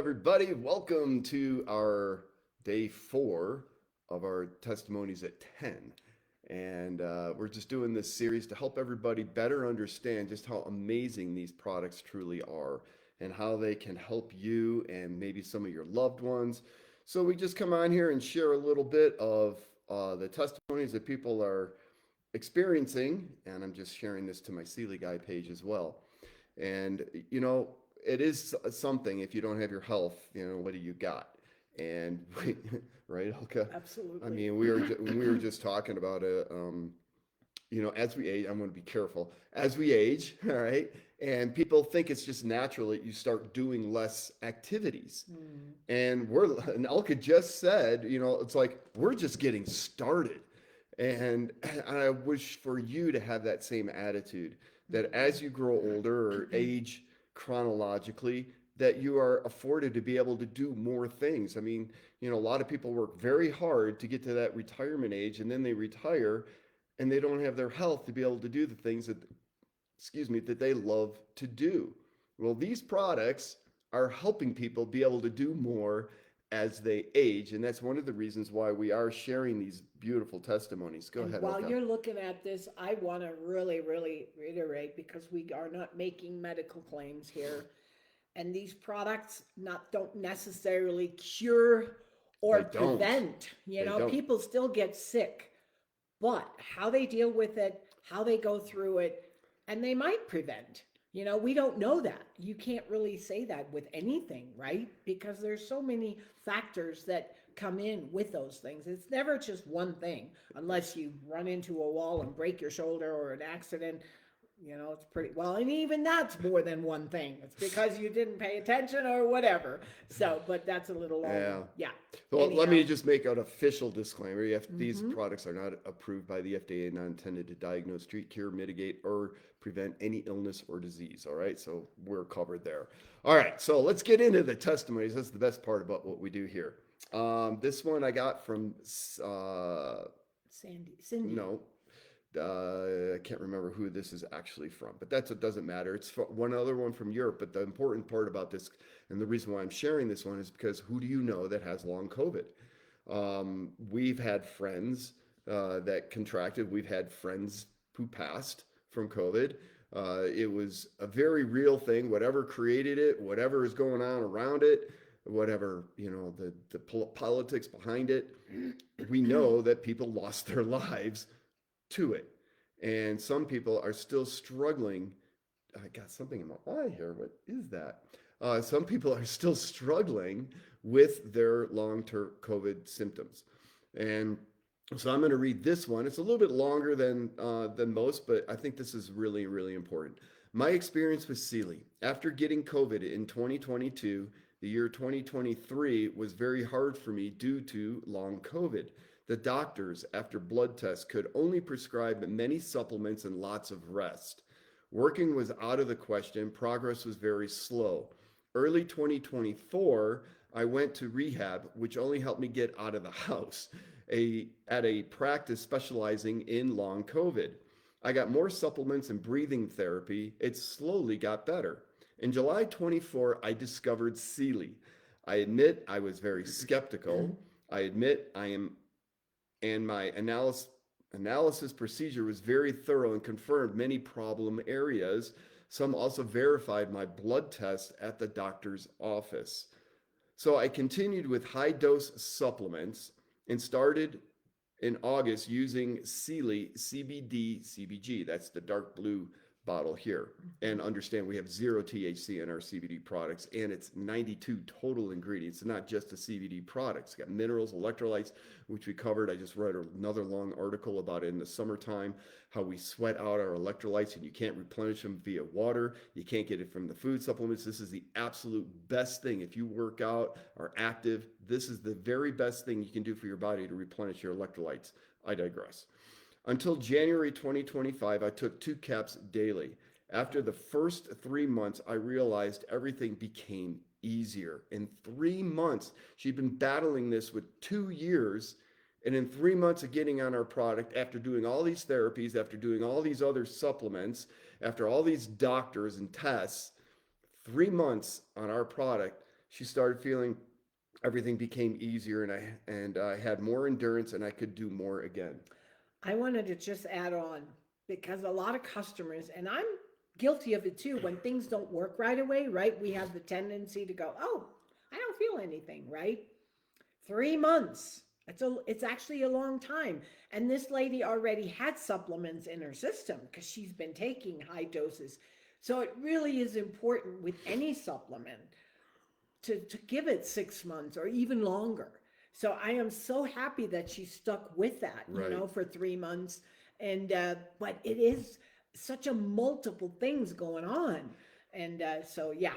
everybody. Welcome to our day 4 of our testimonies at 10. And we're just doing this series to help everybody better understand just how amazing these products truly are and how they can help you and maybe some of your loved ones. So we just come on here and share a little bit of the testimonies that people are experiencing. And I'm just sharing this to my CILI Guy page as well. And, it is something. If you don't have your health, what do you got? And right, Elka? I Absolutely. mean, we were just talking about it. As we age, I'm going to be careful. As we age, all right, and people think it's just natural that you start doing less activities. Mm. And Elka just said, it's like we're just getting started. And I wish for you to have that same attitude that as you grow older or age chronologically, that you are afforded to be able to do more things. I mean, a lot of people work very hard to get to that retirement age, and then they retire and they don't have their health to be able to do the things that they love to do. Well, these products are helping people be able to do more as they age, and that's one of the reasons why we are sharing these beautiful testimonies. Go And ahead, while Elka. you're looking at this, I want to really, really reiterate because we are not making medical claims here. And these products not don't necessarily cure They or don't. prevent. They don't. People still get sick, but how they deal with it, how they go through it, and they might prevent. We don't know that. You can't really say that with anything, right? Because there's so many factors that come in with those things. It's never just one thing, unless you run into a wall and break your shoulder or an accident. It's pretty well, and even that's more than one thing. It's because you didn't pay attention or whatever. So, but that's a little long. Yeah. Yeah. Well, let Anyhow. me just make an official disclaimer. These Mm-hmm. products are not approved by the FDA and not intended to diagnose, treat, cure, mitigate, or prevent any illness or disease. All right. So we're covered there. All right. So let's get into the testimonies. That's the best part about what we do here. This one I got from, Cindy. no, I can't remember who this is actually from, but it doesn't matter. It's one other one from Europe. But the important part about this, and the reason why I'm sharing this one, is because who do you know that has long COVID? We've had friends that contracted. We've had friends who passed from COVID. It was a very real thing. Whatever created it, whatever is going on around it, whatever the politics behind it, we know that people lost their lives to it. And some people are still struggling. I got something in my eye here. What is that? Some people are still struggling with their long-term COVID symptoms. And so I'm going to read this one. It's a little bit longer than most, but I think this is really, really important. My experience with CILI. After getting COVID in 2022, the year 2023 was very hard for me due to long COVID. The doctors, after blood tests, could only prescribe many supplements and lots of rest. Working was out of the question. Progress was very slow. Early 2024, I went to rehab, which only helped me get out of the house at a practice specializing in long COVID. I got more supplements and breathing therapy. It slowly got better. In July 24, I discovered CILI. I admit I was very skeptical. I admit I am and my analysis procedure was very thorough and confirmed many problem areas. Some also verified my blood test at the doctor's office. So I continued with high dose supplements and started in August using CILI CBD CBG. That's the dark blue bottle here. And understand we have zero THC in our CBD products, and it's 92 total ingredients. It's not just a CBD product. It's got minerals, electrolytes, which we covered. I just read another long article about it in the summertime, how we sweat out our electrolytes and you can't replenish them via water. You can't get it from the food supplements. This is the absolute best thing. If you work out, are active, this is the very best thing you can do for your body to replenish your electrolytes. I digress. Until January 2025, I took 2 caps daily. After the first 3 months, I realized everything became easier. In 3 months, she'd been battling this with 2 years. And in 3 months of getting on our product, after doing all these therapies, after doing all these other supplements, after all these doctors and tests, 3 months on our product, she started feeling everything became easier, and I had more endurance and I could do more again. I wanted to just add on because a lot of customers, and I'm guilty of it too, when things don't work right away, right? We have the tendency to go, oh, I don't feel anything, right? 3 months. It's actually a long time. And this lady already had supplements in her system because she's been taking high doses. So it really is important with any supplement to give it 6 months or even longer. So I am so happy that she stuck with that, Right. for 3 months. And but it is such a multiple things going on. And so yeah.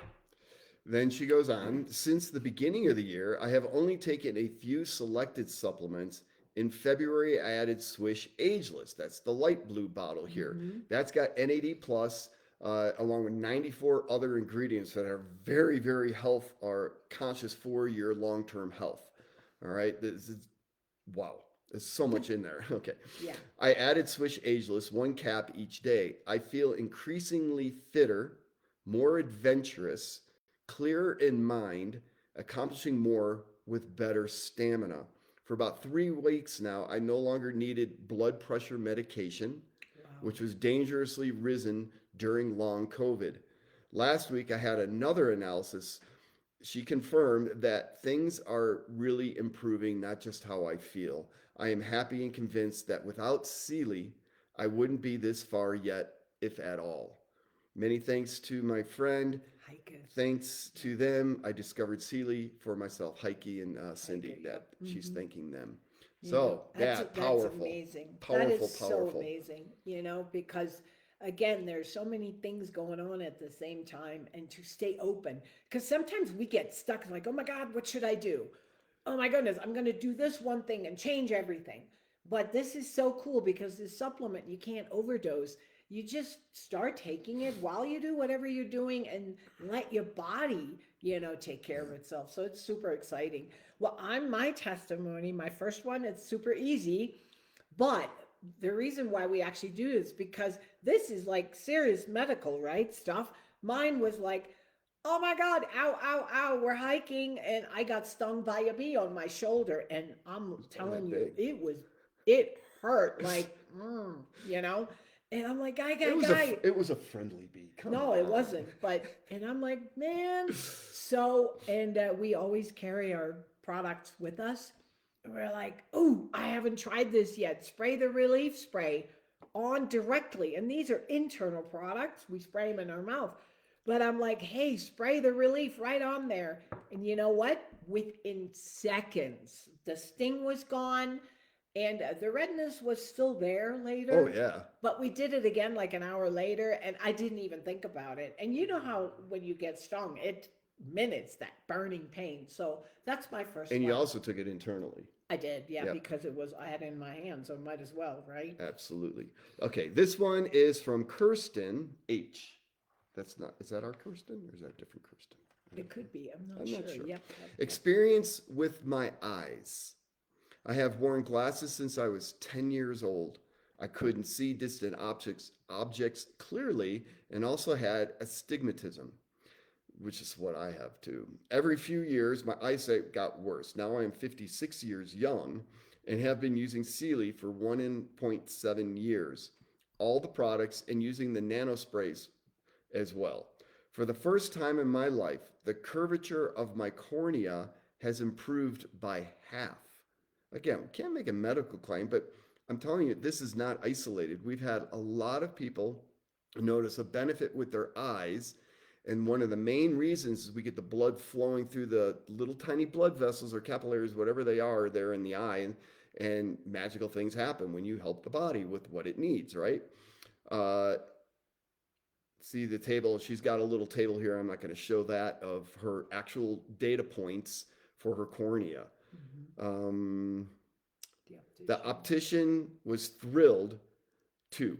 Then she goes on, since the beginning of the year, I have only taken a few selected supplements. In February, I added Swish Ageless. That's the light blue bottle here. Hmm. That's got NAD plus, along with 94 other ingredients that are very, very health are conscious for your long-term health. All right. This is wow. There's so much in there. Okay. Yeah. I added Swish Ageless, one cap each day. I feel increasingly fitter, more adventurous, clearer in mind, accomplishing more with better stamina. For about 3 weeks now, I no longer needed blood pressure medication, Wow. which was dangerously risen during long COVID. Last week, I had another analysis. She confirmed that things are really improving, not just how I feel. I am happy and convinced that without CILI, I wouldn't be this far yet, if at all. Many thanks to my friend. Heike. Thanks to them, I discovered CILI for myself, Heike and Cindy, Heike, that yep. she's Hmm. thanking them. So that That's powerful, amazing. That powerful, is so powerful. amazing, because again, there's so many things going on at the same time and to stay open. Because sometimes we get stuck like, oh my God, what should I do? Oh my goodness, I'm going to do this one thing and change everything. But this is so cool because this supplement, you can't overdose. You just start taking it while you do whatever you're doing and let your body, take care of itself. So it's super exciting. Well, on my testimony, my first one, it's super easy. But the reason why we actually do this because this is like serious medical, right? Stuff. Mine was like, oh my God, ow, ow, ow, we're hiking and I got stung by a bee on my shoulder. And I'm Oh, telling that you, big. it hurt like, you know? And I'm like, guy. It was a friendly bee. Come No, it on. wasn't. And I'm like, man. So, and we always carry our products with us. And we're like, oh, I haven't tried this yet. Spray the relief spray on directly. And these are internal products. We spray them in our mouth. But I'm like, hey, spray the relief right on there. And you know what? Within seconds, the sting was gone and the redness was still there Oh later. yeah. But we did it again like an hour later, and I didn't even think about it. And you know how when you get stung, it minutes that burning pain. So that's my first And you one. also took it internally. I did, yeah, Yep. because I had it in my hand, so might as well, right? Absolutely. Okay, this one is from Kirsten H. That's not, is that our Kirsten or is that a different Kirsten? It could be. I'm not I'm sure. not sure. Yep. Experience with my eyes. I have worn glasses since I was 10 years old. I couldn't see distant objects clearly and also had astigmatism, which is what I have too. Every few years, my eyesight got worse. Now I am 56 years young and have been using CILI for 1.7 years. All the products and using the nano sprays as well. For the first time in my life, the curvature of my cornea has improved by half. Again, we can't make a medical claim, but I'm telling you, this is not isolated. We've had a lot of people notice a benefit with their eyes. And one of the main reasons is we get the blood flowing through the little tiny blood vessels or capillaries, whatever they are, there in the eye. And magical things happen when you help the body with what it needs, right? Uh, See the table. She's got a little table here. I'm not going to show that of her actual data points for her cornea. Mhm. Um, The the optician. optician was thrilled too,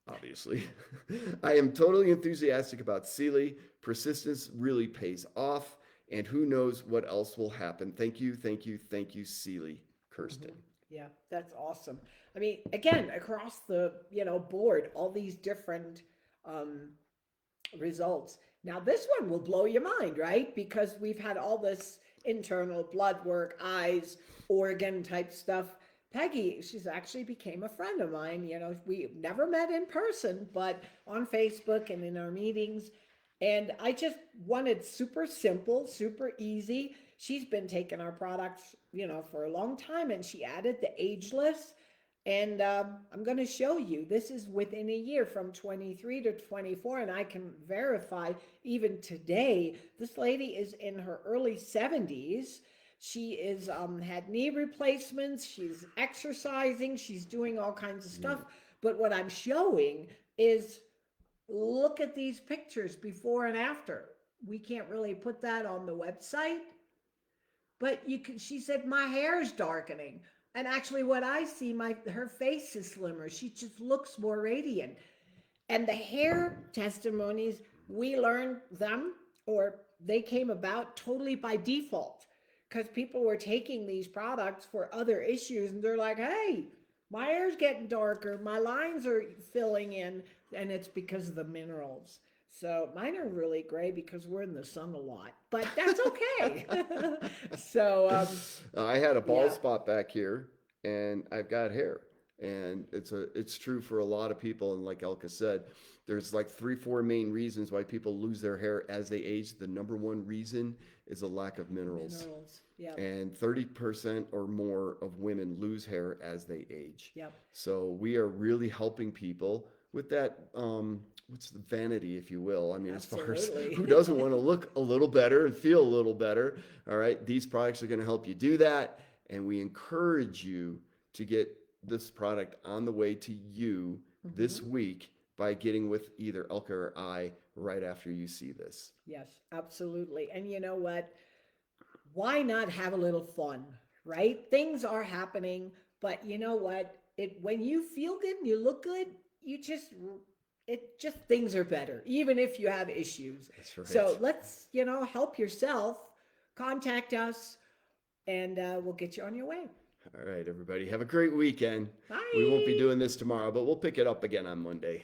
obviously. I am totally enthusiastic about CILI. Persistence really pays off, and who knows what else will happen. Thank you, thank you, thank you, CILI. Kirsten. Mhm. Yeah, that's awesome. I mean, again, across the board, all these different um, results. Now, this one will blow your mind, right? Because we've had all this internal blood work, eyes, organ type stuff. Peggy, she's actually became a friend of mine. You know, we never met in person, but on Facebook and in our meetings. And I just wanted super simple, super easy. She's been taking our products, you know, for a long time, and she added the ageless. And I'm going to show you. This is within a year from 23 to 24, and I can verify even today. This lady is in her early 70s. She is had knee replacements. She's exercising. She's doing all kinds of stuff. But what I'm showing is, look at these pictures before and after. We can't really put that on the website, but you can. She said my hair is darkening, and actually what I see, my her face is slimmer. She just looks more radiant. And the hair testimonies, we learned them, or they came about totally by default, because people were taking these products for other issues, and they're like, hey, my hair's getting darker, my lines are filling in, and it's because of the minerals. So mine are really gray because we're in the sun a lot, but that's okay. So I had a bald yeah. spot back here, and I've got hair, and it's true for a lot of people. And like Elka said, there's like 3, 4 main reasons why people lose their hair as they age. The number one reason is a lack of minerals. Minerals. Yep. And 30% or more of women lose hair as they age. Yep. So we are really helping people with that, what's the vanity, if you will. I mean, Absolutely. as far as who doesn't want to look a little better and feel a little better, all right, these products are going to help you do that. And we encourage you to get this product on the way to you this week by getting with either Elka or I right after you see this. Yes, absolutely. And you know what? Why not have a little fun, right? Things are happening, but you know what? It when you feel good and you look good, you just it just things are better, even if you have issues. That's right. So let's, you know, help yourself. Contact us, and we'll get you on your way. All right, everybody. Have a great weekend. Bye. We won't be doing this tomorrow, but we'll pick it up again on Monday.